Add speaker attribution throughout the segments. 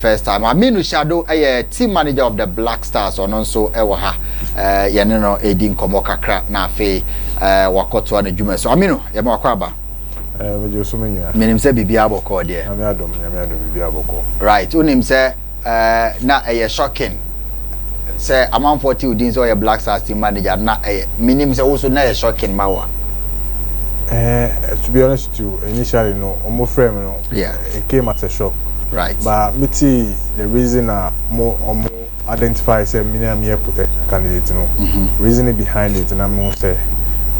Speaker 1: first time. Aminu Shadow, a team manager of the Black Stars, on also Ewaha, Yanino Edin Komokakra, Nafe, Wakoto and Juma. So Aminu, Yamakwaba. Meaning say Bibiabo called there. Right, unim say, na a shocking. Say, among 40 who or a Black Stars team manager, not a meaning say also not a shocking mawa.
Speaker 2: To be honest with you, initially, no, almost frame, no.
Speaker 1: Yeah.
Speaker 2: It came as a shock.
Speaker 1: Right.
Speaker 2: But me see the reason more identify say me potential candidate, you know. Reasoning behind it, and I'm gonna say,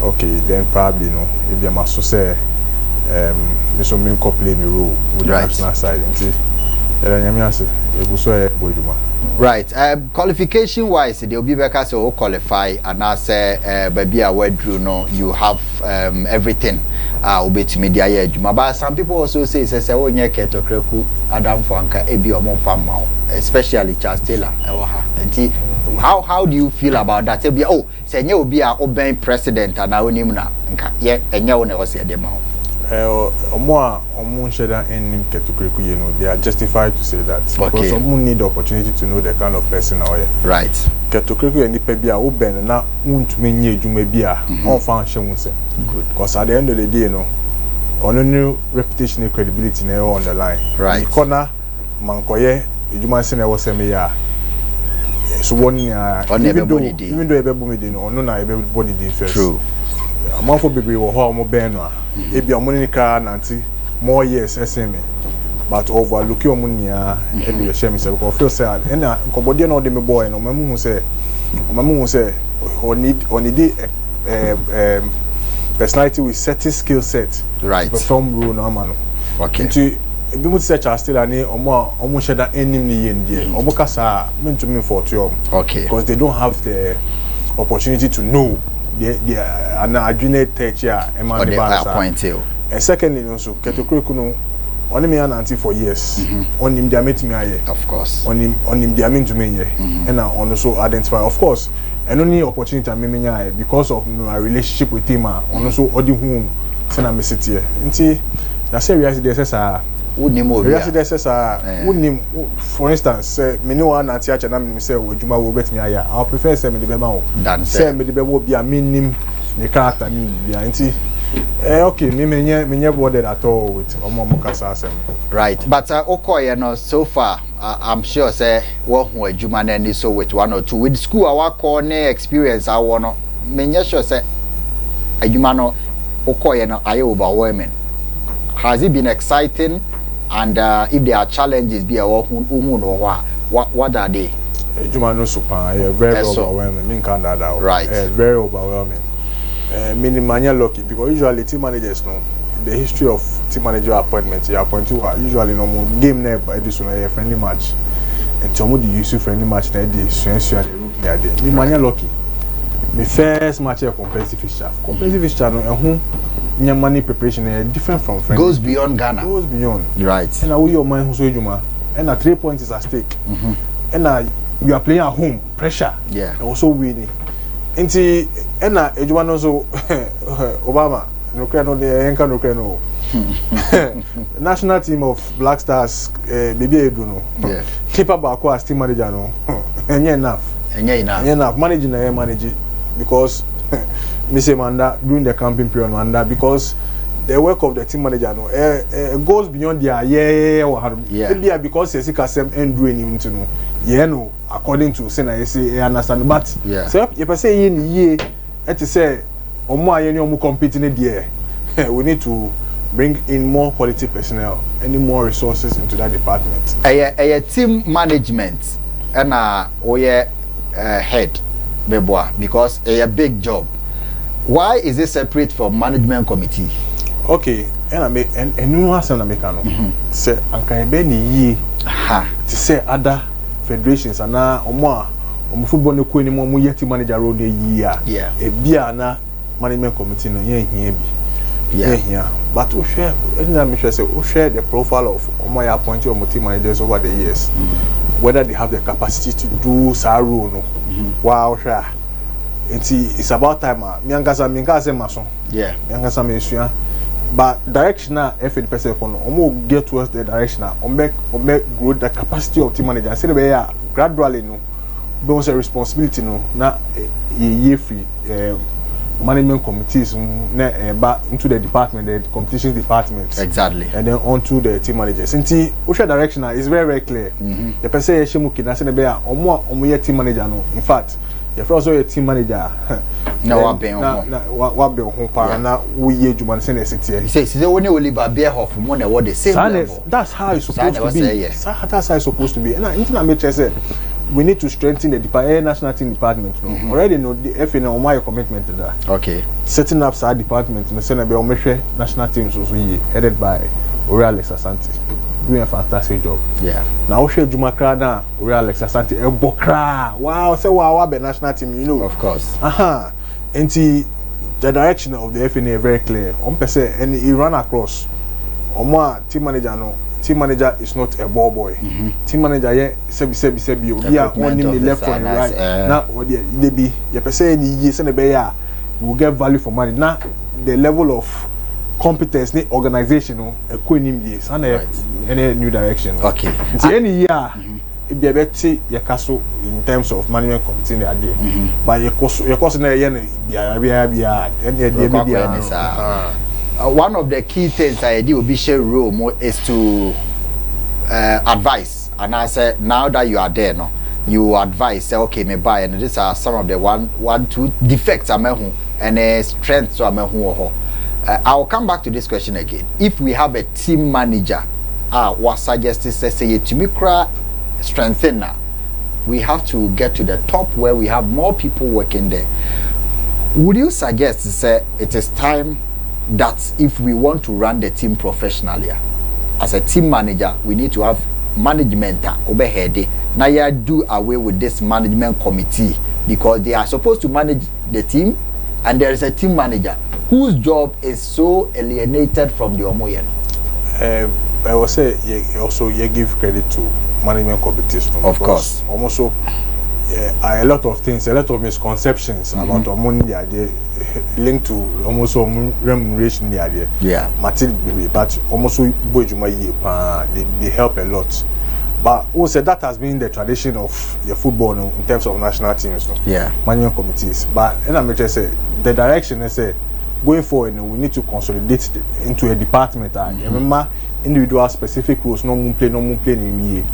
Speaker 2: okay, then probably you know, if you must say, this will mean play me role with the national side.
Speaker 1: Right. Qualification wise, they'll be back as you qualify, and I say, baby, I went through. No, you have everything. Obey to media. But some people also say, oh, yeah, Keto Kreku, Adam Franka, Ebi or Monfam, especially Charles Taylor. How do you feel about that? Oh, say you will be our obeying president, and I will name na. Yeah, and you will never say them out.
Speaker 2: They are justified to say that because someone need the opportunity to know the kind of person I am.
Speaker 1: Right.
Speaker 2: Ketokreku and the pebia open na untumenye jumebia on function good because at the end of the day, you know, on a new reputation and credibility on the line.
Speaker 1: Right.
Speaker 2: Corner mankoye ijuma sene was ya. So one even though everybody did no na everybody did first.
Speaker 1: True.
Speaker 2: A month for baby or how more benwa. Ebi amoni car nanti more years SME. But overlook your money and you share myself because feel sad. And nobody know the boy no mamu say only personality with certain skill set.
Speaker 1: Right.
Speaker 2: Perform role no man.
Speaker 1: Okay.
Speaker 2: Into people say Charles still ani omo share that any ni yendie. Omo kasa meant to me for two.
Speaker 1: Okay.
Speaker 2: Because they don't have the opportunity to know they are an adjunct teacher
Speaker 1: or they are appointed.
Speaker 2: And secondly also Ketokreku no on him auntie for years. On him they met me
Speaker 1: of course.
Speaker 2: On him they mean to me and I also identify of course and only opportunity I mean because of my relationship with him on also odi whom send a message here. Nti na say reality there says reality there says for instance say me no one auntie acha na me say ojuma wo bet me aya I prefer say me the bema o say me the bema be a minim the character ni bia nti okay, me bothered at all with Omokasa.
Speaker 1: Right, but okay, no, so far I'm sure say what who Jumane ni so with one or two with school our corner experience I wanna me sure say Jumano okay no are overwhelming. Has it been exciting? And if there are challenges, be a what are they?
Speaker 2: Jumano super very overwhelming.
Speaker 1: Right,
Speaker 2: very overwhelming. Many lucky because usually team managers know the history of team manager appointments. You appoint to usually no game never this one a friendly match. And some of the use friendly match na dey so me many lucky. My first match a competitive fixture. Competitive fixture no money preparation different from friendly.
Speaker 1: Goes beyond Ghana.
Speaker 2: Goes beyond.
Speaker 1: Right.
Speaker 2: And now your mind who so juma. And 3 points is at stake. And now you are playing at home, pressure.
Speaker 1: Yeah.
Speaker 2: And also winning. Inti ena ejuma no so Obama no credit no dey enka no credit no national team of Black Stars baby edu no keeper back as team manager no enye enough managing na manage because me say manda during the camping period manda because the work of the team manager no goes beyond their because you see kasem endure him to no no according to say na say understand but so you per say ye et say omo aye ni omo competing there we need to bring in more quality personnel any more resources into that department
Speaker 1: team management and head beboa because a big job. Why is it separate from management committee?
Speaker 2: Okay, and I make and no answer na make no say anka ebe ni ye to say other federations and na omo football no ko ni mo yeti manager role dey year e bia na management committee no ye hia bi but we share anytime me say we share the profile of omo ya appoint your team managers over the years whether they have the capacity to do sa role no wow sure it's about time me angasa me maso me angasa me sua but direction now if the person can get towards the direction or make grow the capacity of team manager. Say the gradually no don't say responsibility no na ye free management committees back into the department, the competition department.
Speaker 1: Exactly.
Speaker 2: And then on to the team managers. Since which direction is very, very clear. The person is Shemuki, na say the bear or team manager no. In fact, if also a team manager,
Speaker 1: no what be on
Speaker 2: what be on pa na we ye Juman send city.
Speaker 1: He says they only will leave a bear off from one what the same level.
Speaker 2: That's how it's supposed to be. That's how it's supposed to be. And internet make say we need to strengthen the national team department. No? Already know the FA on my commitment to that.
Speaker 1: Okay.
Speaker 2: Setting up our department in the Senate national teams also headed by Alex Asante. Doing a fantastic job.
Speaker 1: Yeah.
Speaker 2: Now we Jumakra na Alex Asante Bokra. Wow, say wow be national team, you know.
Speaker 1: Of course.
Speaker 2: And the direction of the FA very clear. On per se and he ran across. Team manager no. Team manager is not a ball boy. Team manager, yeah, sebi. We are only the left and right. Now, what they be? You per se ni send a will get value for money. Now, the level of competence, the organizational, a queen years and any new direction.
Speaker 1: Okay.
Speaker 2: Any year, it be a better your castle in terms of management committee in the idea. But your cost in the year,
Speaker 1: one of the key things I do will be share role is to advise, and I said now that you are there, no, you advise, say okay, me buy, and these are some of the one, two defects I'm and strengths I'm I'll come back to this question again. If we have a team manager, what suggested say to me, strengthener, we have to get to the top where we have more people working there. Would you suggest to say it is time that if we want to run the team professionally, as a team manager, we need to have management overhead. Now you do away with this management committee because they are supposed to manage the team, and there is a team manager whose job is so alienated from the Omoyen.
Speaker 2: I will say also you give credit to management committees.
Speaker 1: Of course.
Speaker 2: Also, a lot of things, a lot of misconceptions about money the idea linked to almost remuneration the idea.
Speaker 1: Yeah.
Speaker 2: But almost they help a lot. But also that has been the tradition of your football in terms of national teams. No?
Speaker 1: Yeah.
Speaker 2: Management committees. But and I'm just say the direction is say going forward, we need to consolidate into a department. Remember individual specific roles, no play in year.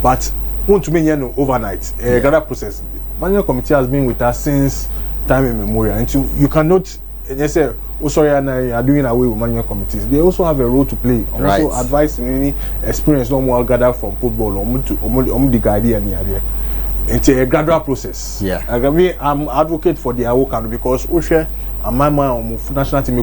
Speaker 2: But want to be overnight. A gather process. Management committee has been with us since time immemorial. And you cannot say, oh sorry, you are doing away with management committees. They also have a role to play.
Speaker 1: Right.
Speaker 2: Also advice in any experience no more gather from football or the idea and the idea. It's a gradual process.
Speaker 1: Yeah.
Speaker 2: I'm advocate for the Awokan because Oshe and my national team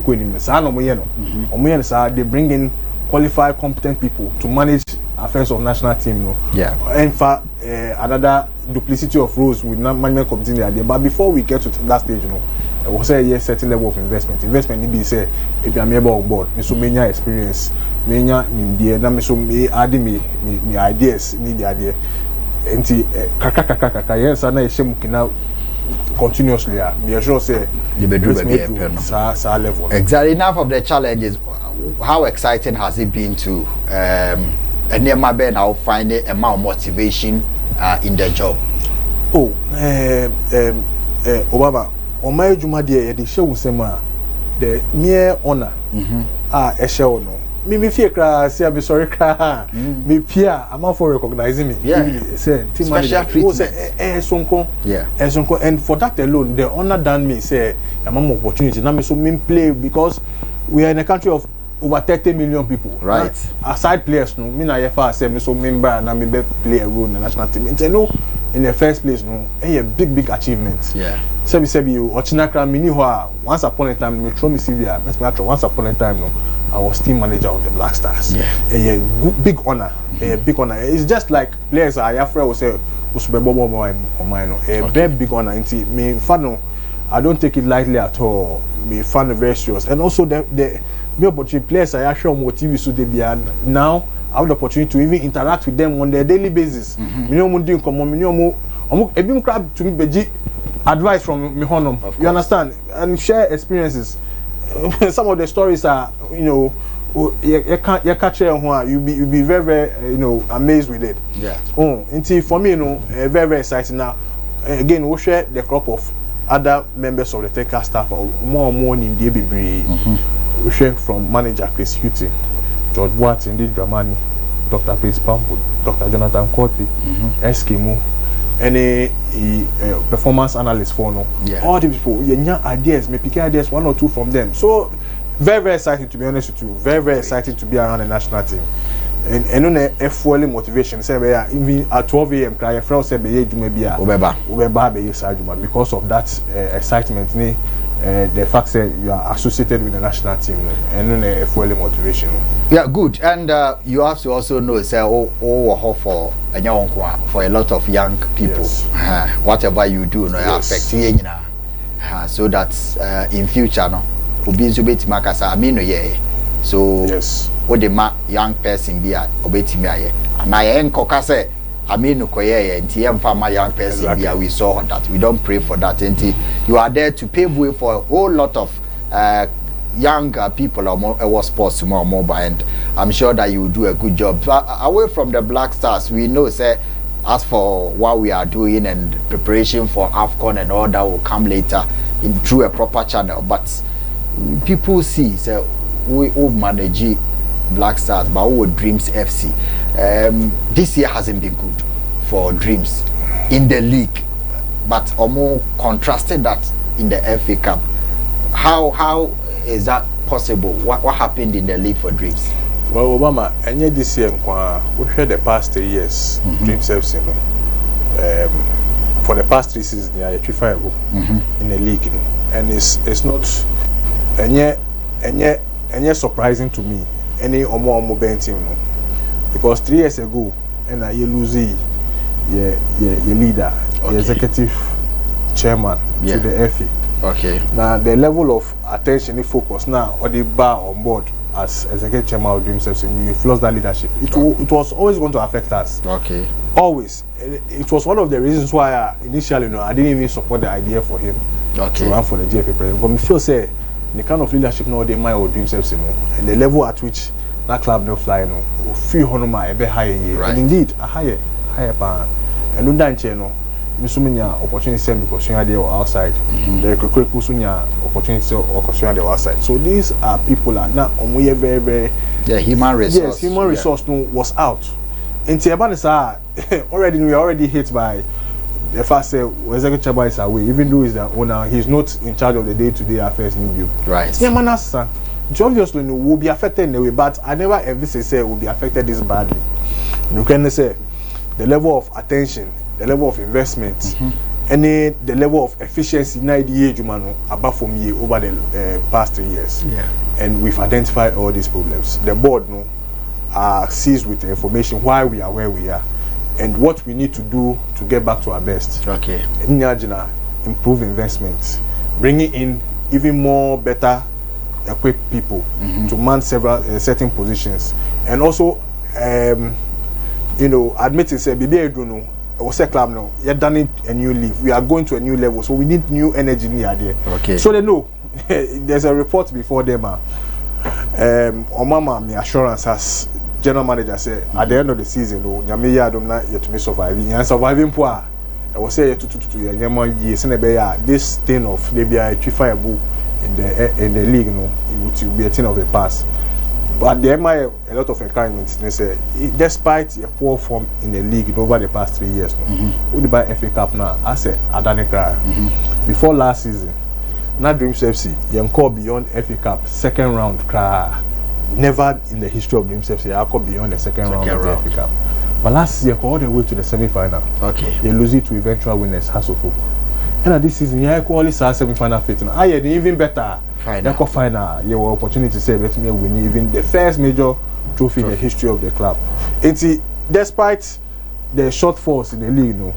Speaker 2: they bring in qualified, competent people to manage affairs of national team. No?
Speaker 1: Yeah.
Speaker 2: In fact, another duplicity of roles with management committee in the idea. But before we get to that stage, you know, I will say a certain level of investment. Investment need to be say if I'm able on board, me so many experience, many idea, na me so me adding me ideas, need the idea. Enti kaka yes, na ishemu kina continuously. Be sure say
Speaker 1: the bedroom
Speaker 2: sa level.
Speaker 1: Exactly. Enough of the challenges. How exciting has it been to and near my bed now find a amount of motivation in the job?
Speaker 2: Oh, Obama, on my Juma dear, the show sema the mere honor. A show no. Me fear cry, say I'm sorry cry. Me fear, I'm not for recognizing me.
Speaker 1: Yeah.
Speaker 2: Say team manager sonko.
Speaker 1: Yeah.
Speaker 2: Sonko, and for that alone, the honor done me say I'm an opportunity. Now me so me play because we are in a country of over 30 million people.
Speaker 1: Right.
Speaker 2: Aside players, no. Me na yefa say me so member and me play a role in the national team. And no, in the first place, no, a big achievement.
Speaker 1: Yeah.
Speaker 2: Sebi you Ochinakra mini hoa. Once upon a time, me throw me Sylvia. Once upon a time, no, I was team manager of the Black Stars.
Speaker 1: Yeah.
Speaker 2: A big honor. A big honor. It's just like players Ayafra will say Usubebobo or mine. A very big honor. Inti me fan. I don't take it lightly at all. Me fan very serious. And also the opportunity players I actually on TV so they be now I have the opportunity to even interact with them on their daily basis. Advice from me honum. You understand? And share experiences. some of the stories are, you know, you catch it on you be very, very, you know, amazed with it.
Speaker 1: Yeah.
Speaker 2: Until for me, you know, very, very exciting. Now, again, we share the crop of other members of the technical staff, or more in the BB. We share from manager Chris Hutton, George Watts, indeed Dramani, Dr. Prince Pampo, Dr. Jonathan Korte, Eskimo, any performance analyst for no. All these people, ideas, maybe pick ideas, 1 or 2 from them. So very, very exciting, to be honest with you. Very, very exciting to be around the national team. And on a full motivation, say even at 12 a.m. cry, friends say be because of that excitement, the fact that you are associated with the national team, and on a full motivation.
Speaker 1: Yeah, good. And you have to also know, say, for a lot of young people, whatever you do, no, affect you, so that in future, no, so
Speaker 2: yes,
Speaker 1: what the young person be at obetimi and I encoka say I mean koye and farmer young person be, we saw that. We don't pray for that. And you are there to pave way for a whole lot of younger people or sports more mobile, and I'm sure that you will do a good job. Away from the Black Stars, we know, say, as for what we are doing and preparation for AFCON and all that will come later through a proper channel, but people see, say, we all manage Black Stars, but our Dreams FC. This year hasn't been good for Dreams in the league, but more contrasted that in the FA Cup. How is that possible? What happened in the league for Dreams?
Speaker 2: Well, Obama, and yet this year, we had the past 3 years, Dreams FC, for the past 3 seasons, they are 3-5 in the league, and it's not, and yet surprising to me. Any or more bent team, because 3 years ago, and you lose your leader, your executive chairman to the FA.
Speaker 1: Okay.
Speaker 2: Now the level of attention and focus now or the bar on board as executive chairman of Dreams FC, we've lost that leadership. It was always going to affect us.
Speaker 1: Okay.
Speaker 2: Always. It was one of the reasons why initially, I didn't even support the idea for him to run for the GFA president. But me feel say the kind of leadership now they might or Dreams FC, and the level at which that club no fly, feel honoma a bit higher, and indeed a higher pan. And no dance, Misuminya opportunity because you are there outside. The Kusunya opportunity or Kosunya outside. So these are people that now we very, very
Speaker 1: human resource.
Speaker 2: Yes, human resource was out. In Tiabanisa already we are already hit by the fact that Executive Chairman is away, even though he's the owner, he's not in charge of the day-to-day affairs in New York.
Speaker 1: Right.
Speaker 2: Yeah, man, son. Obviously, will be affected in a way, but I never ever say will be affected this badly. You can say the level of attention, the level of investment, the level of efficiency in the above from year over the past 3 years.
Speaker 1: Yeah. And
Speaker 2: we've identified all these problems. The board are seized with the information why we are where we are and what we need to do to get back to our best.
Speaker 1: Okay.
Speaker 2: Improve investments, bringing in even more better equipped people to man several certain positions, and also admitting say BB was a club now, you're done a new leave. We are going to a new level, so we need new energy near there.
Speaker 1: Okay.
Speaker 2: So they know there's a report before them. Omama, my assurance as general manager said at the end of the season, Nyamiya Domna yet to be surviving and surviving poor. I was say to this thing of maybe a 3-5 in the league, it would be a thing of the past. But there might a lot of encouragement. They say, despite a poor form in the league over the past 3 years, we buy FA Cup now. I said, Adanika. Before last season, now Dreams FC, you call beyond FA Cup second round. Never in the history of Dreams FC, I call beyond the second round of the FA Cup. But last year, all the way to the semi-final. Okay. You lose it to eventual winners, Hasselhoff. And this season, you only saw semi-final fit. I had even better. Final. Your opportunity to say, let me win even the first major trophy in the history of the club. And despite the shortfalls in the league,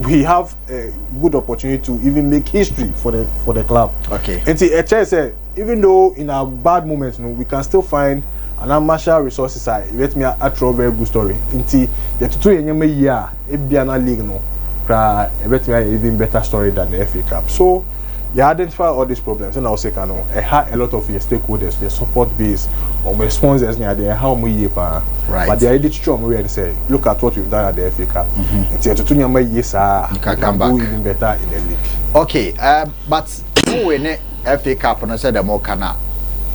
Speaker 2: we have a good opportunity to even make history for the club. Okay. And said, even though in our bad moments, we can still find an amateur resources. Let me a very good story. Inti the 2 year, Ebiana League, even better story than the FA Cup. So you identify all these problems, and I'll say, I had a lot of your stakeholders, your support base, or my sponsors near there, how we right. But they are ready to show me and say, look at what we've done at the FA Cup. You
Speaker 1: can come back.
Speaker 2: Do even better in the league.
Speaker 1: Okay, but when FA Cup and I said the more can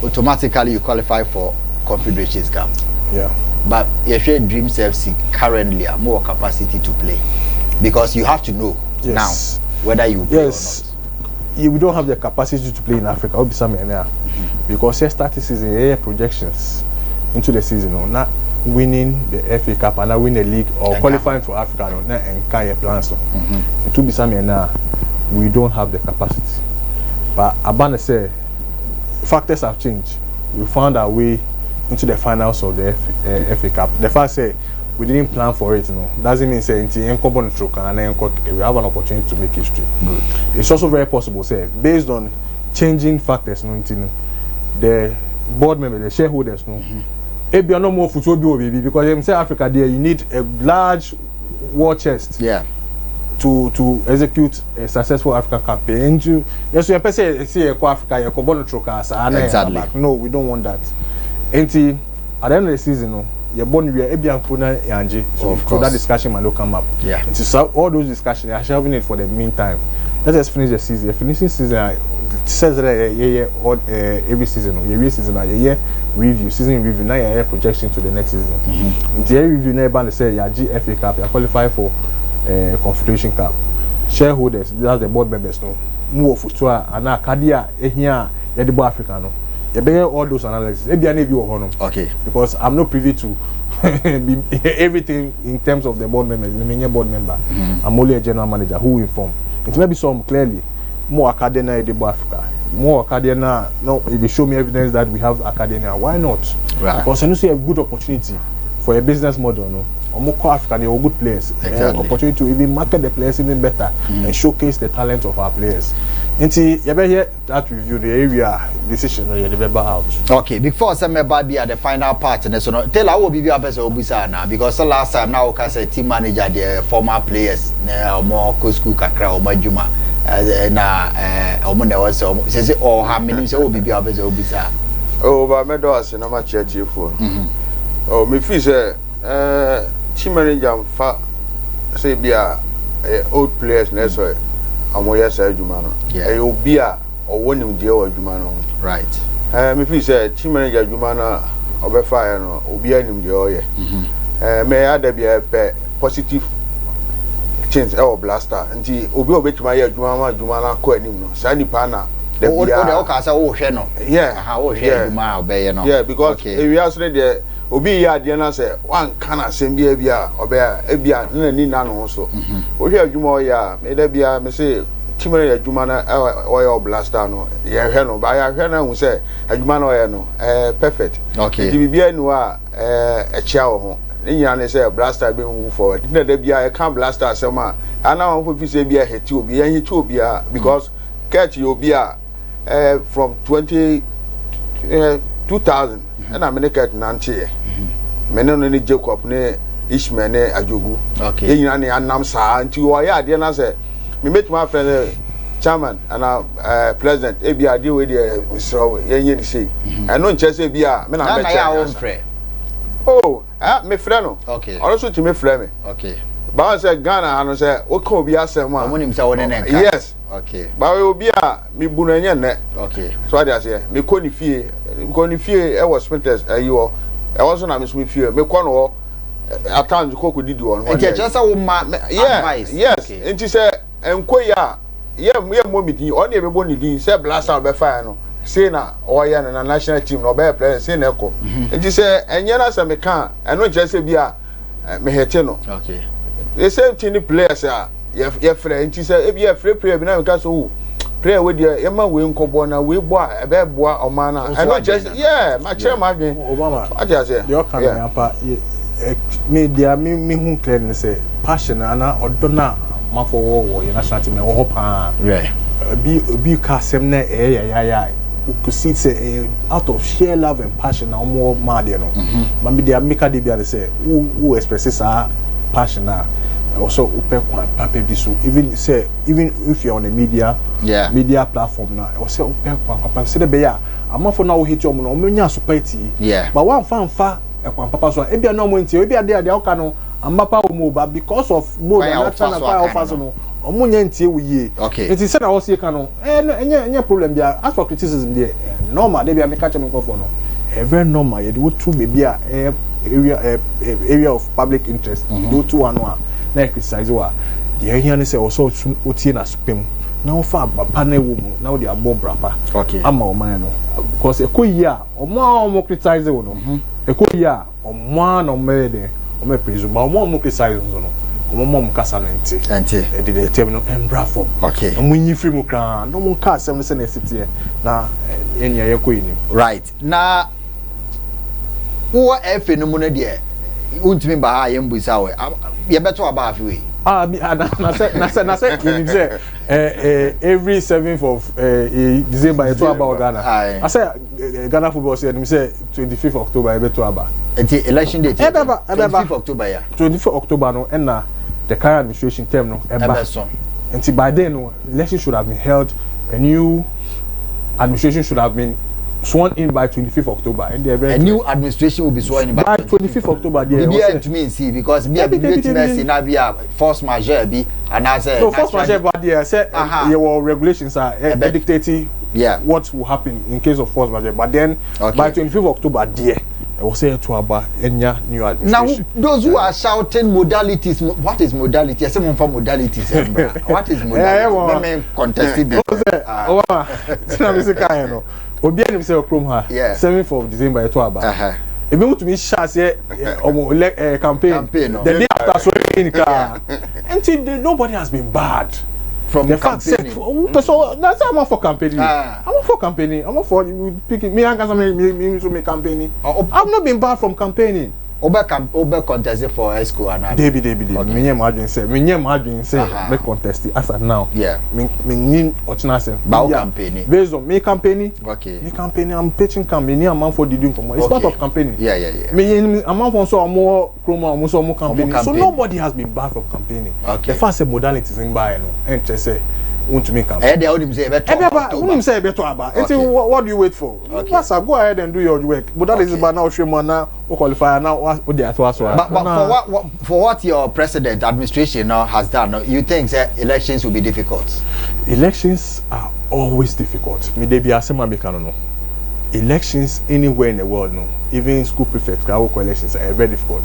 Speaker 1: automatically you qualify for Confederations Cup.
Speaker 2: Yeah.
Speaker 1: But if you Dreams FC currently have more capacity to play, because you have to know now whether you play or not.
Speaker 2: We don't have the capacity to play in Africa. I'll be somewhere now because here starting season, projections into the season, not winning the FA Cup and not win the league or qualifying for Africa, not and kind plans. It will be somewhere now. We don't have the capacity. But Abana say factors have changed. We found our way into the finals of the FA Cup. The fact say we didn't plan for it, doesn't mean say we have an opportunity to make history.
Speaker 1: Good.
Speaker 2: It's also very possible, say, based on changing factors, the board members, the shareholders, if you are no more football baby, because in South Africa there you need a large war chest.
Speaker 1: Yeah.
Speaker 2: To execute a successful African campaign. Yes, you say Africa, exactly. No, we don't want that. At the end of the season, you're born we are Yanji. So that discussion might not come up.
Speaker 1: Yeah.
Speaker 2: So all those discussions are having it for the meantime. Let us finish the season. Finishing season says that every season, review, season review, now you projection to the next season. The review never say FA Cup, you qualify for Confederation Cup. Shareholders, that's the board members, move for tour and now Kadia here the Africa you bear all those analysis.
Speaker 1: Okay.
Speaker 2: Because I'm not privy to everything in terms of the board members, the board member. I'm only a general manager who inform. It may be some clearly more academia in Africa. More academia. No, if you show me evidence that we have academia, why not?
Speaker 1: Right.
Speaker 2: Because I see a good opportunity for a business model, or more African, or good players.
Speaker 1: Exactly.
Speaker 2: Opportunity to even market the players even better and showcase the talent of our players. And see, you better hear that review, the area decision you never out.
Speaker 1: Okay, before some be at the final part, and so tell our be a better now because the last time now can say team manager the former players more Kosku Kakra or Majuma na Omunda was says or how many say be a better obisa.
Speaker 3: Oh, but my daughter no much at you for. Oh, me feel say team manager say be a old players na so amoya say adwuma no e obi a owonim de o adwuma no
Speaker 1: right
Speaker 3: me feel say team manager adwuma na obefa ya no obi anim de o ye me ada bia positive change e o blaster nti obi obetuma ye adwuma na ko anim no sa nipa na
Speaker 1: de bia o ka say wo hwe no wo hwe adwuma obeye no
Speaker 3: because we are say the obi ya ade na say wan kana asem bia obea ebia na ni na no so wo hwe adwuma o ya me da bia me say timere adwuma na o blaster no ye hwe no ba ya hwe na hu say adwuma na o ye no perfect
Speaker 1: okay
Speaker 3: di bia nu a chia wo ho nya na say blaster be move forward na da bia e kan blaster asem a ana wan fo fi say bia heti obi ya heti obi a because catch obi a from 2000 and I'm make it nanti mene no ni Jacob ne Ishmael ne Ajogu
Speaker 1: okay
Speaker 3: ye nyina ne anam saa nti wo ya ade na say me meet my friend chairman and president e bia ade we dey misro ye nye ni sei eno nche say bia me na be
Speaker 1: check
Speaker 3: oh me friend no
Speaker 1: okay
Speaker 3: also to me friend me
Speaker 1: okay
Speaker 3: ba say Ghana anu say o kan obi asem a
Speaker 1: omonim say won ne nka
Speaker 3: yes
Speaker 1: okay
Speaker 3: ba we obi a me bu no nye ne
Speaker 1: okay
Speaker 3: so ade ase me ko ni fie e was sprinters ayo e was na me so me fie me ko no atans ko ko didi won
Speaker 1: e just say wo ma advice
Speaker 3: yes enti say enko ya ye mo midin on e be bo nidin say blaster be fire no say na o ya na national team no be play say na ko enti say enye na say me kan eno just say bia me hete no
Speaker 1: okay
Speaker 3: the same thing players are ye friend enti say e bia free player bi na me ka so prayer we there e ma we nkobo na we bo a be boa o man na I not just ma chere ma dwen
Speaker 2: Obama
Speaker 3: I just say
Speaker 2: the okana yapa me dia me hu clear ni say passion na odona ma for wo ye national team wo pa bi ka sem na ya you could see say out of sheer love and passion na more mad you know but me dia make dey be say who expresses our passion na also open papa bi so even if you're on a media platform now also open papa say the be ya amafo na wo hit you no omenya support but one fanfa ekwan papa so e bia no mo nti e bia dey aka no amapa wo mo ba because of mo na chana pa offer so no omunya nti ewu yie nti say na wo see ka no enye problem bia as for criticism there normal dey bia me catch me for no very normal you do two maybe area of public interest do two one na criticize wa the area ne say also otie na spam na wo fa papa na ewu mu na wo dey abo brapa ama o man no because ekoyi a omo criticize wo no ekoyi a omo na omo dey omo presume ba omo criticize no omo kasa na nti e dey tell no embra form omo nyi free mu kran no mo ka asem no say na city na enya yekoyi ni
Speaker 1: right na wo efe no mu no de untimi ba ha ye mbusa we ye beto aba afi we na say you say every 7th of December you talk about Ghana I say Ghana football say 25th October you beto aba the election date 25th October ya
Speaker 2: 25th October no and na the current administration term no eba until by then no election should have been held, a new administration should have been sworn in by 25th October, and a
Speaker 1: new administration will be sworn in by
Speaker 2: 25th October.
Speaker 1: Yeah, to me see because be a force majeure be and I say
Speaker 2: no force majeure, but yeah, say your regulations are dictating what will happen in case of force majeure. But then by 25th October, dear, I will say to about any new administration.
Speaker 1: Now those who are shouting modalities, what is modality? I say more for modalities. What is modality? Contested.
Speaker 2: Obi anim say okrom ha 7th of December eto aba e be mutumi sha say campaign the day after so in car until nobody has been bad
Speaker 1: from the campaign
Speaker 2: so that's I'm for campaigning I'm for campaigning I'm for picking me and me so me campaigning I've not been bad from campaigning
Speaker 1: Obe contest for ESCO and
Speaker 2: David me imagine say me contest as at now me need ochina
Speaker 1: about campaigning
Speaker 2: based on me campaigning me campaigning I'm pitching campaigning I'm for the doing it's part of campaigning me I'm for so more promo so more campaigning so nobody has been bad from campaigning the first modalities in buy no and say want to make campaign
Speaker 1: they only say better
Speaker 2: what do you wait for go ahead and do your work but that is about now shemo now qualify now what they are
Speaker 1: but for what your president administration now has done you think elections will be difficult?
Speaker 2: Elections are always difficult me they be asema make no elections anywhere in the world no even school prefects elections are very difficult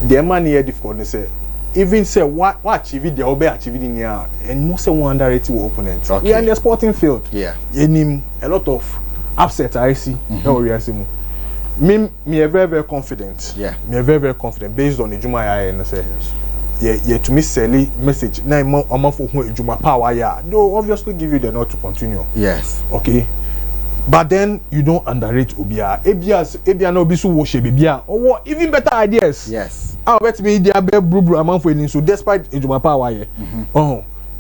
Speaker 2: the man here difficult they say even say what achieve the obe achieve in here and most say one underrated opponent we are in the sporting field a lot of upset I see me very confident me very confident based on the Juma and say to me sell message na am for Juma power they'll obviously give you the nod to continue okay but then you don't underrate Obia. Ebia no bisu wo she bibia or even better ideas. I bet me there be bru amount for so despite ejuma power here.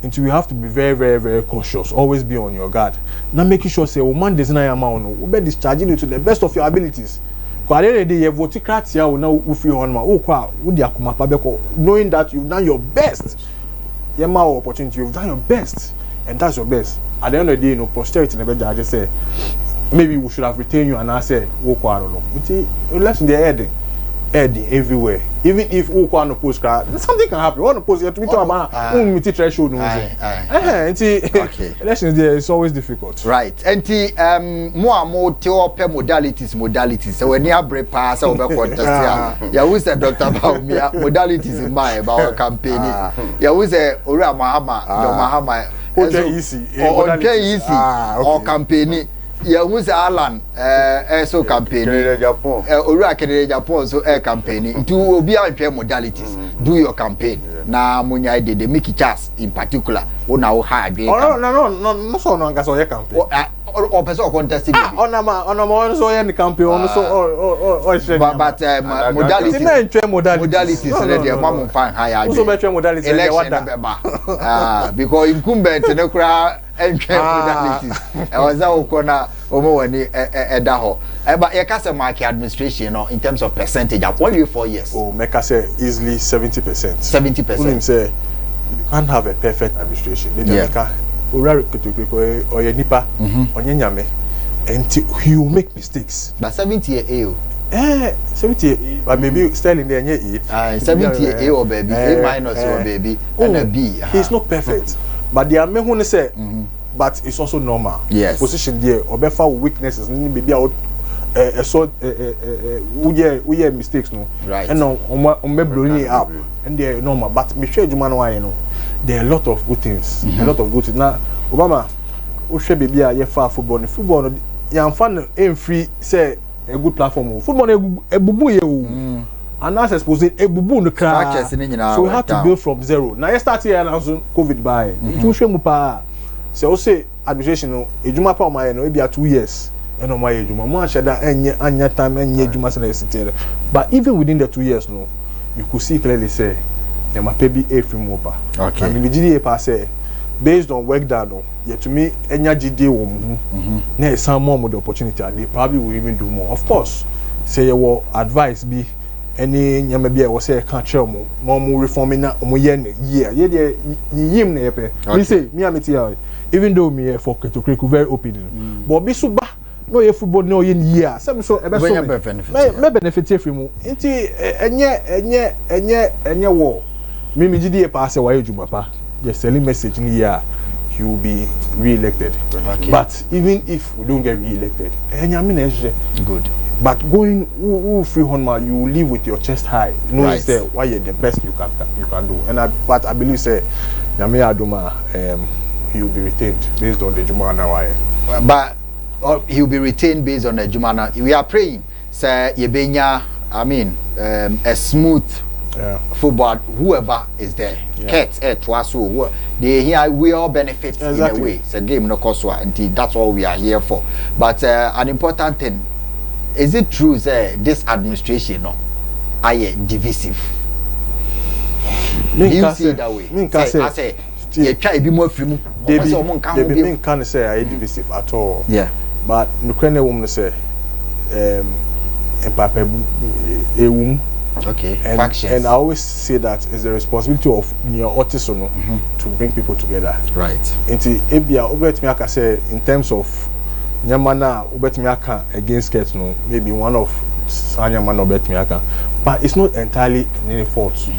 Speaker 2: Until you have to be very very very cautious. Always be on your guard. Now making sure say woman does not amount no. We be discharging you to the best of your abilities. Kwa the day you vote kratia will now ufi on ma kwa wo dia kuma pa beko knowing that you've done your best. Yema opportunity you've done your best. And that's your best. At the end of the day, no posterity never judge say maybe we should have retained you and I say walk I don't know. It's election they heading everywhere. Even if Okwa no post card, something can happen. One post you to about threshold no. Elections there is always difficult.
Speaker 1: Right. More modalities. So when you break pass over contest ya we say Dr. Baumia modalities in my about campaign. Ya we say Ora Mahama
Speaker 2: easy
Speaker 1: or campaign. Yeah, who's Alan? So campaign. Ora Japan so campaign. To be our modalities. Do your campaign. Na munya de make chance in particular. Now hard.
Speaker 2: No so no anga so your campaign.
Speaker 1: Or person contesting.
Speaker 2: On so your campaign but modalities
Speaker 1: so that your mom find higher.
Speaker 2: So better modalities
Speaker 1: because incumbent no cra modalities. I was out corner omo wani eda ho but you can say market administration no in terms of percentage what you 4 years
Speaker 2: oh make I say easily 70%.
Speaker 1: 70%.
Speaker 2: Say you can't have a perfect administration. They make or your nipa onye nyame and he will make mistakes.
Speaker 1: But 70
Speaker 2: 70 but maybe still in there 8.
Speaker 1: 70 A or baby A minus or baby and a B.
Speaker 2: He's not perfect. But there are men who say but it's also normal.
Speaker 1: Yes.
Speaker 2: Position there or better weaknesses maybe out we mistakes no.
Speaker 1: Right.
Speaker 2: And on me blowing up and they're normal. But me sure you know there are a lot of good things. A lot of good things. Now Obama we share baby a far football you fan free say a good platform. Football a bubu ye and that's exposing a bubu no crack. So we have to build from zero. Now you start here and also COVID by. It shame pa. So say administration no ejuma pa my no be 2 years. And on my ejuma mo shada anya time anya ejuma se na sitere. But even within the 2 years no you could see clearly say e ma pay be a free mopa.
Speaker 1: Okay.
Speaker 2: And the GDA pa say based on work done no yet to me enya GDA wo mu. Na some more the opportunity and they probably will even do more. Of course say your advice be any nyama bia wo say can tell mo reforming na mo ye na year ye dey yim na yepe me say me ameti ya even though me for Ketokreku very open but be so ba no ye football no ye year some so e be so me benefit free mu nti enye wo me gidi e pass wa ejuma pa ye selling message ni year he will be re-elected. Okay. But even if we don't get re-elected good. But going free Honma, you will live with your chest high, knowing right. Say why you're the best you can do. And but I believe say Nyame Adoma he will be retained based on the Jumana why.
Speaker 1: But he will be retained based on the Jumana. We are praying say Yebenya a smooth football whoever is there. Cats twaso they here we all benefit exactly. In a way. It's a game no cost and that's all we are here for. But an important thing. Is it true that this administration no are divisive? Do you see it that way? I say you try to be more free.
Speaker 2: They can't say are divisive at all.
Speaker 1: Yeah.
Speaker 2: But the Ukrainian woman say
Speaker 1: okay.
Speaker 2: And I always say that it's the responsibility of your artisan to bring people together.
Speaker 1: Right.
Speaker 2: Into Ebia Obetmiaka say in terms of Nyamana Obetmiaka against Ket no maybe one of Sanyamana Obetmiaka, but it's not entirely any fault.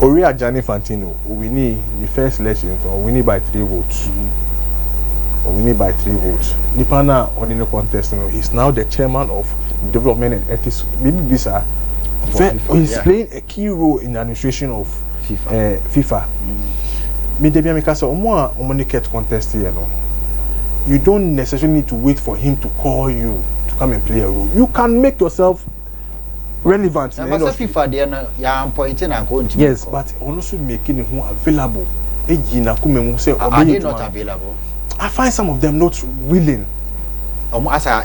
Speaker 2: Oria Gianni Fantino we need the first elections or we need by 3 votes. Or we need by 3 votes. Nipana ordinary contest he's now the chairman of development and ethics. Maybe Bisa he's playing a key role in the administration of FIFA. Me debia make say omo contest here no. You don't necessarily need to wait for him to call you to come and play a role. You can make yourself relevant.
Speaker 1: FIFA they pointing and going to
Speaker 2: yes, but also making him available. Are they
Speaker 1: not available?
Speaker 2: I find some of them not willing.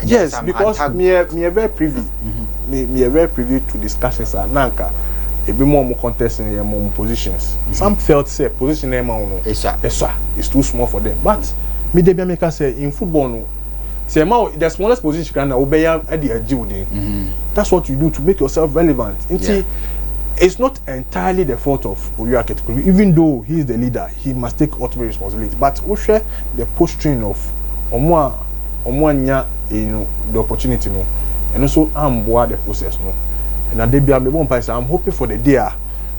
Speaker 2: Yes, because me are very privy. Me are very privy to discussions. Nanka, a bit more contesting more positions. Some felt say position it's too small for them, but. Me dey make us say in football no say the smallest position can obey at the edge. That's what you do to make yourself relevant. It's not entirely the fault of Oyo Aketukuru. Even though he is the leader, he must take ultimate responsibility. But we share the posturing of Omwanya the opportunity no, and also amboa the process no. And they be I'm hoping for the day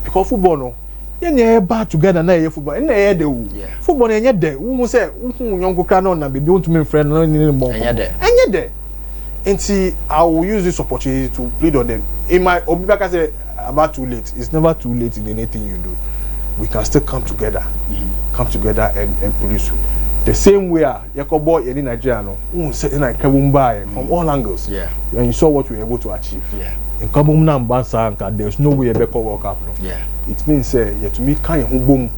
Speaker 2: because football no. Yeah, bad together na football. Football there. Who say young cano na be want to make friend no there. And see, I will use this opportunity to plead on them. In my Obibaka say about too late. It's never too late in anything you do. We can still come together. Come together and produce. The same way Yakobo in Nigeria no. From all angles. Yeah. And you saw what we were able to achieve. Yeah. In Kabum Bansa, there's no way a better work up. Yeah. It means to me kind of boom.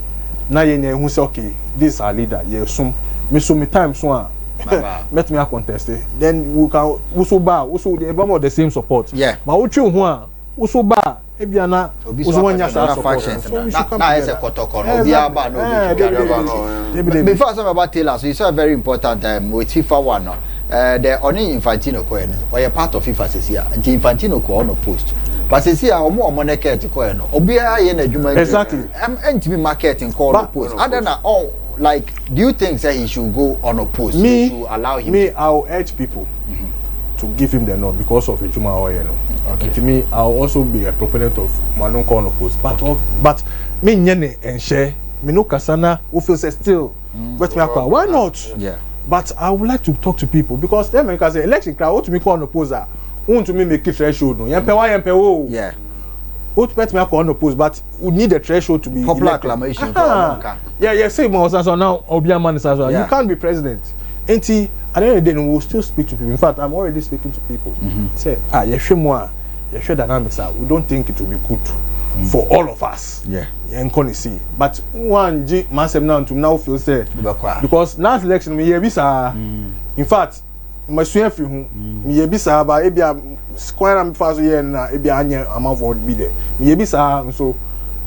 Speaker 2: Now you say okay, this is our leader. Yes, so me time so met me a contest. Then we can also the the same support.
Speaker 1: Yeah.
Speaker 2: But what you also ba ebia na also wanya sa support
Speaker 1: na is a kotoko no bia ba no before some about Taylor, so you saw a very important with FIFA one no the only Infantino ko no or part of FIFA says here and Infantino ko on post but says here omo market ko no obia ye na adwuma
Speaker 2: exactly
Speaker 1: entimi marketing ko on post other than all like do you think that he should go on a post
Speaker 2: to
Speaker 1: allow him
Speaker 2: I'll urge people to give him the nod because of Ejuma Oyeno. Okay. And to me, I'll also be a proponent of Manon Corner Post. But me nyene and share me no kasana who feels still. Why not?
Speaker 1: Yeah.
Speaker 2: But I would like to talk to people because them can say election crowd what to me corner poser. Want to me make it threshold no. Yempe
Speaker 1: yeah.
Speaker 2: What bet me corner post but we need the threshold to be
Speaker 1: popular acclamation.
Speaker 2: Yeah, say more so now Obiaman is as well. You can't be president. At the end of the day, we'll still speak to people. In fact, I'm already speaking to people. Say, you dynamics we don't think it will be good for all of us.
Speaker 1: Yeah.
Speaker 2: And can see. But one G massive now to now feel say because last election me bisa. In fact, my swear for me bisa ba ebia square am faso ye na ebia anya amafo be there. Me bisa so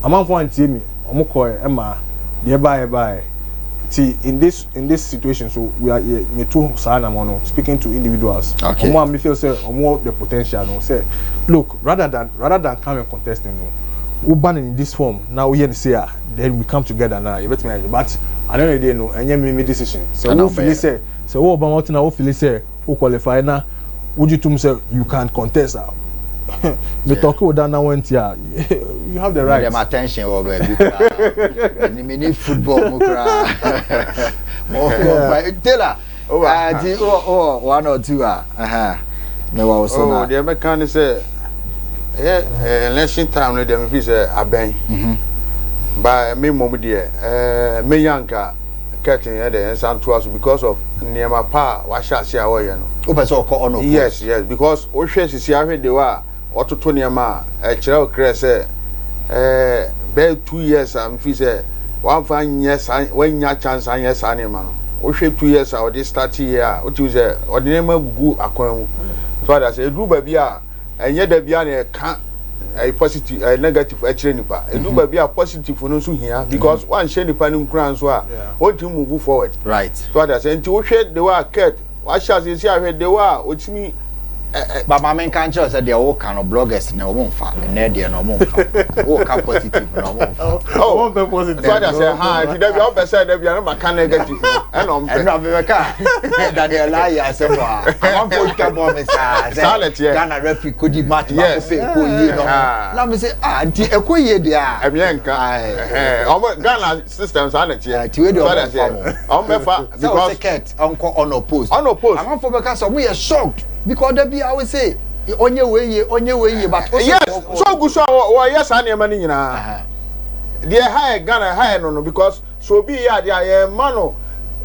Speaker 2: amafo antie me omokoy ema dey buy. See, in this situation, so we are me too speaking to individuals.
Speaker 1: Okay.
Speaker 2: Me feel say more the potential. No, say, look, rather than come and contest, we ban in this form. Now we say, then we come together now. You bet me. But I don't know, no, and you make decision. So who feel say, what about now? Who feel say, who qualify now? Would you to say you can contest? Me talk with that now went here. You have the right.
Speaker 1: Them attention over because me need football mukra. Taylor. One or two me wa also na.
Speaker 3: The American say election time them be say aben. But me mom there me yanka getting the answer to us because of Niema pa wa sha sia wo ye no.
Speaker 1: O person ko on.
Speaker 3: Yes, because o hwe sisi ahwe de wa ototo Niema kire o kire say be 2 years am fi say one fan yes when nya chance an yes Niema no. O hwe 2 years o dey start here o ti say o de Niema gugu akwan mu. So that say do ba bia enye da bia na ka a positive a negative actually nipa e do ba bia positive no so hia because one share nipa ni nkran so a o ti move forward
Speaker 1: right
Speaker 3: so that say nti o hwe de wa cat wa sha say see ahwe de wa o timi
Speaker 1: but my main cancer said they all kind of bloggers na o monfa na dey na o monfa o ka positive na o monfa
Speaker 2: oh one positive
Speaker 3: so that say ha ti da bia o be say da bia no ma ka negative e no mpe
Speaker 1: e no be ka Daniel Aya say mo am for ka bo me say Ghana referee could match ma fe ko yi no na me say anti e ko yi dey a
Speaker 3: e bi enka o Ghana systems are not here
Speaker 1: ti we dey
Speaker 3: o me fa
Speaker 1: because ticket on opposed am for be ka so we are shocked because there be I will say onye we but
Speaker 3: yes so good so yes Niema ni nyina dey high Ghana high no because so be here dey man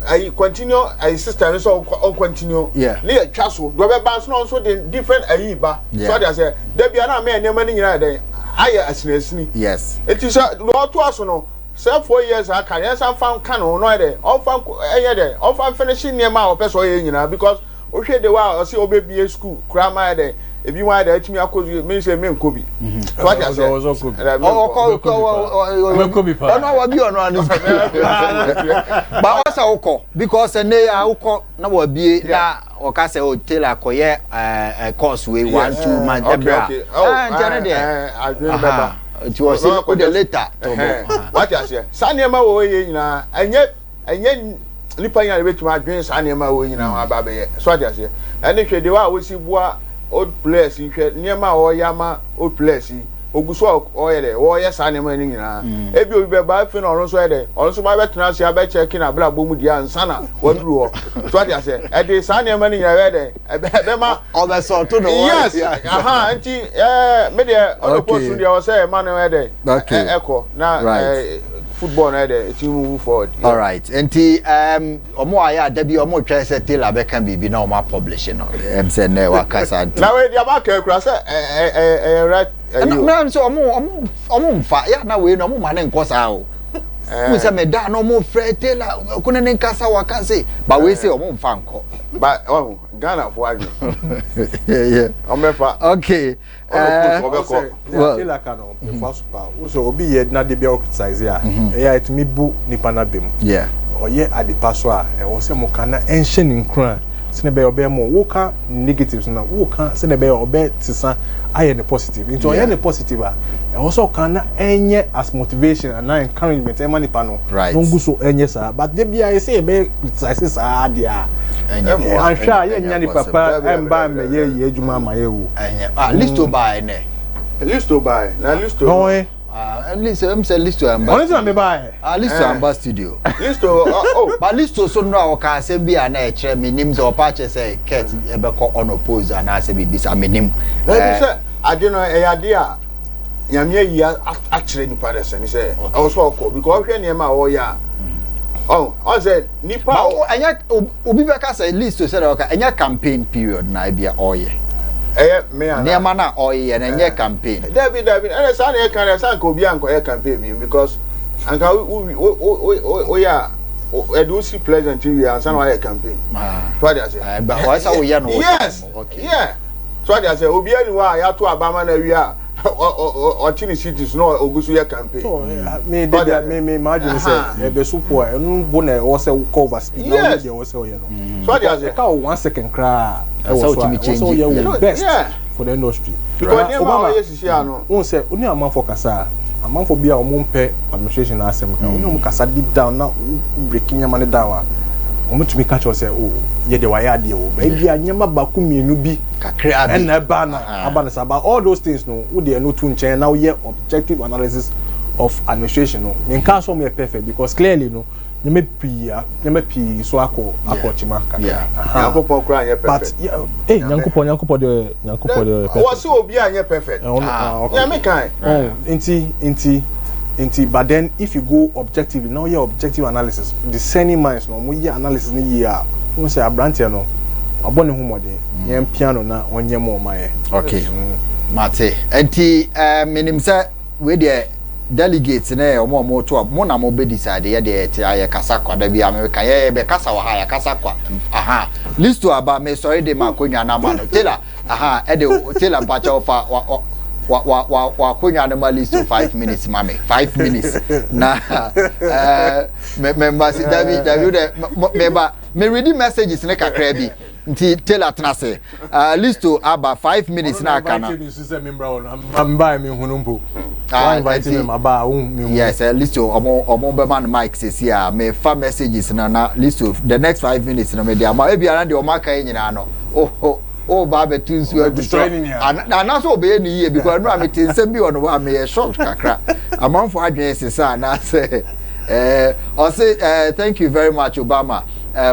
Speaker 3: I continue I system so on continue le twa so do be ban so the different ayiba so dey say there be na me Niema ni nyina dey aye asinasini
Speaker 1: yes
Speaker 3: it is do to aso no say 4 years aka yes am fan kan no dey on fan eye dey on fan finishing Niema o person ye nyina because o hwe de wa o se obebie school krama de ebi wa de atimi akozu me say me nkobi so what you say
Speaker 2: Kobi pa
Speaker 1: no wa bi ono anu ba o sa ukọ because ne ya ukọ na wa bie na o ka say o Taylor koye course we 1-2 man ebra njane de
Speaker 3: I remember
Speaker 1: it was o de later
Speaker 3: what you say sa Niema wo ye nyina enye lipa nya be tuma adwen sa Niema wo nyina wa ba be so ade ase ene hwe de wa wo si bua old players hwe Niema wo yama old players oguso o ye de wo ye sa Niema ni nyina ebi obi be ba fi na orun so ye de orun so ba be tena se be check na bla bomu dia nsana waduru ho so ade ase e de sa Niema ni nyina we de be ma
Speaker 1: o be so to no
Speaker 3: yes anti me de o post dia o say man we de eko na football na dey it move forward
Speaker 1: all right enti omo aya da bi omo twa say Taylor be kan bibi na omo publish no say na wa kasa
Speaker 3: na we dia ba ka kura say right
Speaker 1: no so omo mfa ya na we no omo ma na nko sa o We say me da no more Fred Taylor. Kuna nkasa waka say, but we say omo mfa nko.
Speaker 3: But Ghana for you.
Speaker 1: Yeah. Okay.
Speaker 2: Well, Taylor kano first part. So obi ye na de be criticize ya. It me bu nipa na bem.
Speaker 1: Yeah.
Speaker 2: Oye adipa so a e wo se mo kana enhye ni nkran. Sene be obe mo wo ka negatives na wo ka sene be obe tisa aye ne positive. Into oye ne positive a e wo so kana enye as motivation and encouragement e mani pa no. No go so enye sa but de bia e say be criticize sa dia. I'm sure ye nya ni papa emba me ye ejuma ma ye wo.
Speaker 1: List to buy ne.
Speaker 3: List to buy. Na list to.
Speaker 2: No eh.
Speaker 1: At least I'm say list to amba.
Speaker 2: Only time me buy.
Speaker 1: List to amba studio.
Speaker 3: List to
Speaker 1: but list to so no ka say bia na e kire me nim say opa che say ket e be ko on oppose and I say bibisa me nim.
Speaker 3: Let me say ade no e ade a nyame yi a kire ni pa dese ni say I was so call because hwe ne ma wo ya. Oh, I said nipa
Speaker 1: anya obi be ka say list to say anya campaign period na bia oye.
Speaker 3: Me and
Speaker 1: near mana oye and nye campaign.
Speaker 3: David, and son e can san ko bi anko e campaign because anka we ya e do see pleasant you and san why campaign. So they say.
Speaker 1: But why say we no?
Speaker 3: Yes. Okay. Yeah. So they say obi anwa ya to abama na wi a or chini cities no ogusu ya campaign.
Speaker 2: So me imagine say e be support enu bo na o say cover speed na we dey o say o ye no.
Speaker 3: So they say
Speaker 2: ka 1 second cry.
Speaker 1: So
Speaker 2: you best for the industry.
Speaker 3: Because Obama yes no.
Speaker 2: Won say oni amman for kasa amman for bia o mo mpe administration asem ka oni mo kasa deep down na breaking yamane down o mo tumi catch us say oh ye de waya de o ba bia nyama baku mienu bi
Speaker 1: kakra bi
Speaker 2: na ba na abana sa ba all those things no we dey no to nchen now ye objective analysis of administration no me can so me perfect because clearly no nyame pi so akochima ka
Speaker 3: nyankopon kra ye perfect
Speaker 2: but nyankopon de
Speaker 3: o so obi anye perfect nyame kan inti but then if you go objectively now your objective analysis discerning minds no mo ye analysis ni ye a mo say abrante no abone hu mode ye piano na onye mo maye.
Speaker 1: Okay. Mate enti minim say we dey delegates na omo to mo na mo be decide ye dey ti aye kasa kwa da bia me kan ye be kasa wa ha ya kasa kwa aha list to aba me sorry dey makonwa na ma no tela aha e dey tela bacha ofa wa konwa na ma list to 5 minutes mame 5 minutes na member si David me read messages ne kakra bi nti tela tenase list to aba 5 minutes na kana yes list to omo be man mic sesi a me fa messages na list to the next 5 minutes na me dia ma e bia na de o maka nyina no oh baba tunsu na so be ni ye because no am tinsem bi ono wa me shocked kakra amanfo adwen sesa na say thank you very much Obama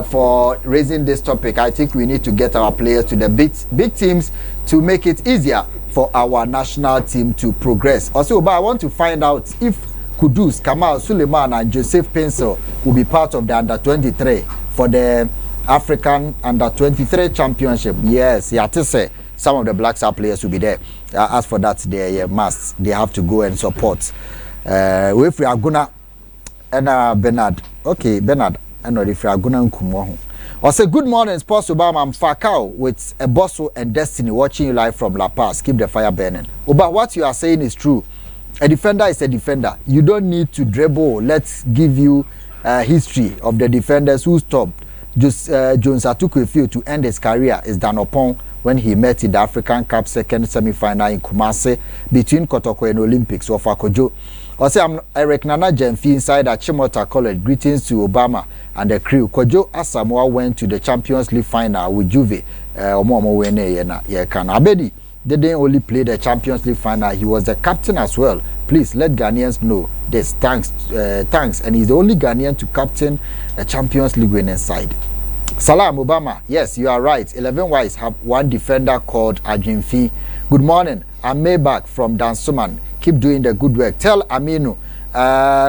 Speaker 1: for raising this topic. I think we need to get our players to the big teams to make it easier for our national team to progress. Also, but I want to find out if Kudus, Kamal, Suleiman and Joseph Pencil will be part of the under-23 for the African under-23 championship. Yes, yeah, to say some of the Black Star players will be there. As for that, they must. They have to go and support. If we are gonna and Bernard. Okay, Bernard. And if you are going to or say good morning, Sports Obama. I'm Fakao with a Bosso and Destiny watching you live from La Paz. Keep the fire burning. Oba, what you are saying is true. A defender is a defender. You don't need to dribble. Let's give you history of the defenders who stopped Jones Atuquefield to end his career is done upon when he met in the African Cup second semi-final in Kumasi between Kotoko and Olympics of Akojo. I say I'm Eric Nana Jemfi inside at Chimota College. Greetings to Obama and the crew. Kojo Asamoah went to the Champions League final with Juve. Abedi didn't only play the Champions League final. He was the captain as well. Please let Ghanaians know this. Thanks. And he's the only Ghanaian to captain the Champions League winning side. Salam Obama. Yes, you are right. 11 Wise have one defender called Ajinfi. Good morning. I'm Maybach from Dansuman. Keep doing the good work. Tell Aminu,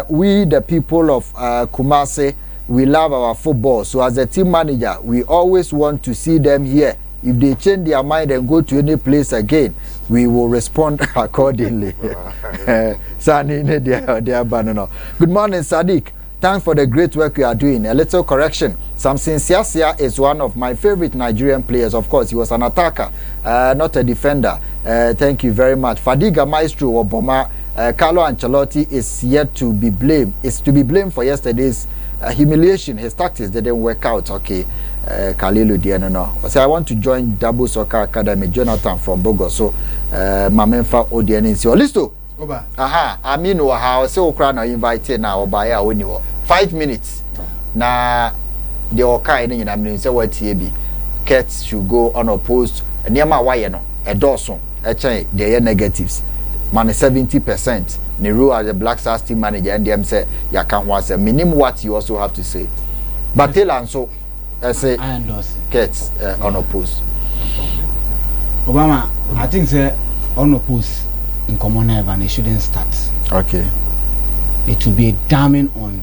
Speaker 1: we the people of Kumasi, we love our football. So as a team manager, we always want to see them here If they change their mind and go to any place again, we will respond accordingly. Good morning, Saddick. Thanks for the great work you are doing. A little correction. Samson Siasia is one of my favorite Nigerian players. Of course, he was an attacker, not a defender. Thank you very much. Fadiga Maestro Obama, Carlo Ancelotti is yet to be blamed. Is to be blamed for yesterday's humiliation. His tactics didn't work out. Okay, Kalilu Diano. So I want to join Double Soccer Academy. Jonathan from Bogo. So, Mamenfa Odianinsi. Listo.
Speaker 4: Oba.
Speaker 1: Aha, I mean, how so crown invited now or by when you 5 minutes. Na the Okai in a minute, say what TB. Cats should go unopposed. Near my wire, a dozen, a chain, they are negatives. Man 70%. Neru as the Black Stars team manager, and them say, ya can't was a minimum what you also have to say. But tell and so, I say,
Speaker 4: I endorse
Speaker 1: Cats unopposed.
Speaker 4: Obama, I think say unopposed. In common and it shouldn't start.
Speaker 1: Okay.
Speaker 4: It will be damning on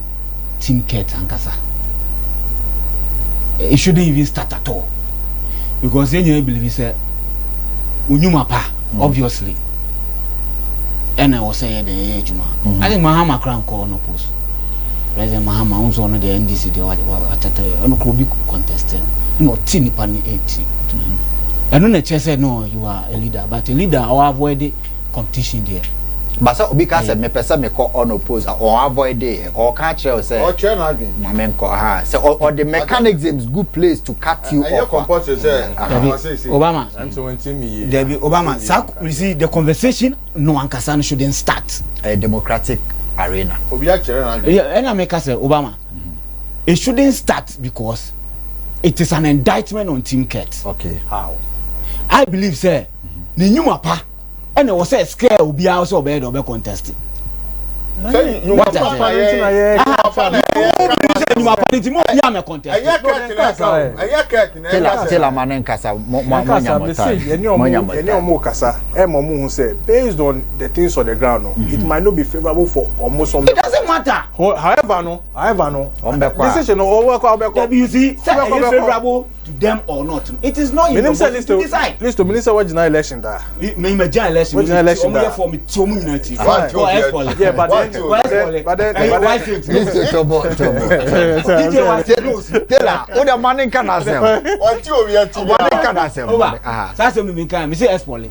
Speaker 4: Team Kate and Kasa. It shouldn't even start at all. Because then you believe say Unyumapa, obviously. And I was saying the Ejuma. I think Mahama Crown call no post. President Mahama also on the NDC the could be contesting. No teeny panny 80. And then the chair said no, you are a leader, but a leader or avoid it. Competition there.
Speaker 1: But so because me person me call unopposed or avoid it or catch you say
Speaker 3: or chair na adwin
Speaker 1: mamen ko ha say or the mechanisms good place to cut you off.
Speaker 4: Obama
Speaker 2: and so when me
Speaker 4: there be Obama you see the conversation no ankasa shouldn't start
Speaker 1: a democratic arena.
Speaker 3: Obi a chair na adwin.
Speaker 4: Yeah, and I make say Obama it shouldn't start because it is an indictment on Team Kate.
Speaker 1: Okay.
Speaker 4: How? I believe say ni nyuma pa and it was say scare will be also bed or be contesting. What
Speaker 2: based on the things on the ground, it might not be favorable for almost some.
Speaker 4: It doesn't matter.
Speaker 2: However, decision
Speaker 4: you see, favorable to them or not. It is not even to decide.
Speaker 2: List to minister what general election there.
Speaker 4: Me election. For me, yeah, but then
Speaker 1: what the man can ask them.
Speaker 3: What you we are to
Speaker 1: can ask them.
Speaker 4: That's what me can. Me say Espoli.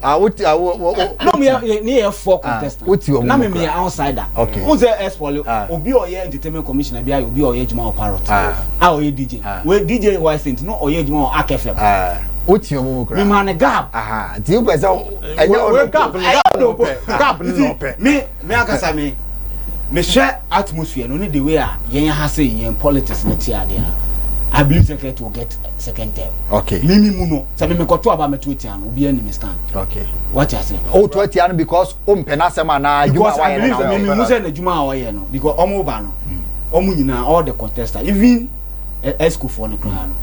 Speaker 4: No me near 4 contestants.
Speaker 1: What you
Speaker 4: na me outsider.
Speaker 1: Okay.
Speaker 4: Who say Espoli? Obi oye entertainment commissioner bia obi oye juma o parrot. Oye DJ. We DJ why think no oye juma o akfm.
Speaker 1: What you mo kra.
Speaker 4: Me man gap.
Speaker 1: Aha. Ti you person
Speaker 2: gap no pay.
Speaker 4: Me akasa me share atmosphere no need the way yen ha say yen politics na ti ade. I believe secretary will get second term.
Speaker 1: Okay.
Speaker 4: Mimi muno. Say me ko to aba me tweet an obi ani me stand.
Speaker 1: Okay.
Speaker 4: What you say?
Speaker 1: Oh, tweet an because mpena sema na
Speaker 4: juma wa yen na. Me mu say na juma wa yen no because omo ba no. Omo nyina all the contestants even esco for no kra no.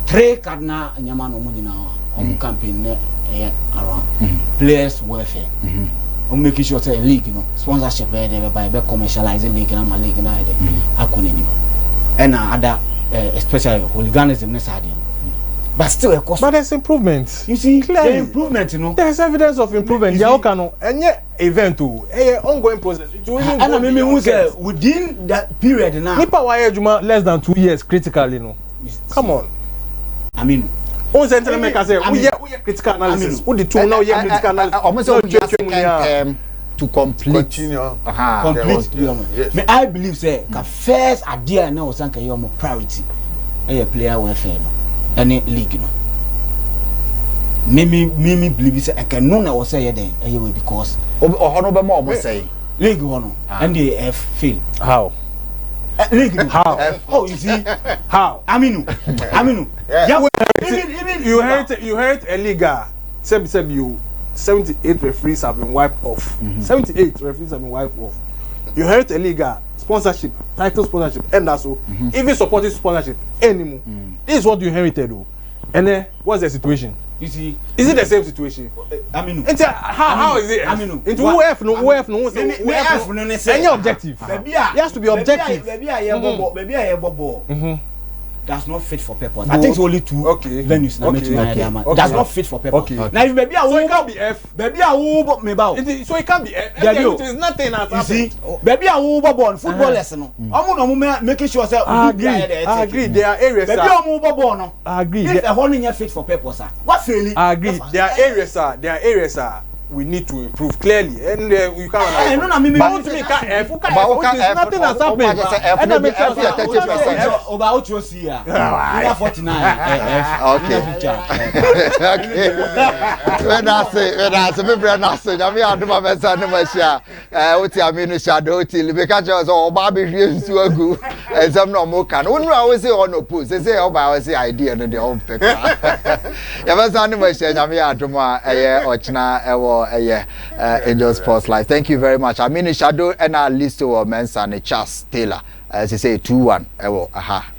Speaker 4: 3 cardinal nyama no omo nyina omo campaign na around players welfare. I'm making sure say league, you know, sponsorship by commercializing league and my league na ide akoni and other especially hooliganism necessary. But still a cost.
Speaker 2: But there's improvement.
Speaker 4: You see, clearly improvement, you know.
Speaker 2: There's evidence of improvement. There can any event to ongoing process.
Speaker 4: And I mean who say within that period now.
Speaker 2: Nipa why juma less than 2 years critically, you know. Come on.
Speaker 4: I mean
Speaker 2: on center make us say we critical analysis. Who the two now critical analysis.
Speaker 1: Almost to complete.
Speaker 4: Complete. Me I believe say the first idea now was sanka your priority. Player welfare no. Any league no. Me believe say I can know na was say then because
Speaker 1: no be more say
Speaker 4: league one and the F fail.
Speaker 2: How?
Speaker 4: League
Speaker 2: how?
Speaker 4: Oh, you see
Speaker 2: how?
Speaker 4: Aminu.
Speaker 2: Yeah. You heard a league. Said you 78 referees have been wiped off. 78 referees have been wiped off. You heard a league sponsorship, title sponsorship, and also even supporting sponsorship anymore. This is what you inherited, though. And then what's the situation?
Speaker 4: You see,
Speaker 2: is it the same situation?
Speaker 4: Aminu.
Speaker 2: How is it?
Speaker 4: Aminu.
Speaker 2: Into UF no. Any objective. It has to be objective.
Speaker 4: Baby I bobo. does not fit for purpose. I think it's only 2 venues now. Does not fit for purpose. Now if baby
Speaker 2: so it can't be F.
Speaker 4: Baby me bow.
Speaker 2: So it can't be F. It is nothing as happened.
Speaker 4: See, baby born football lesson. I'm making sure say
Speaker 2: I agree. There are areas.
Speaker 4: Baby born no.
Speaker 2: I agree.
Speaker 4: If a whole thing fit for purpose, what failing?
Speaker 2: I agree. There are areas we need to improve clearly, and we can't.
Speaker 4: I know. I mean,
Speaker 2: nothing has happened.
Speaker 1: And I'm 30%.
Speaker 4: About you see ya. 49.
Speaker 1: Okay. When I say, maybe I say, I mean, I do my best. I never share. What I mean is shadow till because I was all Barbie dreams to a good, and some no more can. When I was say on no post, they say, oh, I was the idea and the old paper. Ever son, I say, I mean, I do my or China. Angel Sports Live. Thank you very much. I mean, Shadow and our list to Mensa and Charles Taylor. As you say, 2-1. Aha.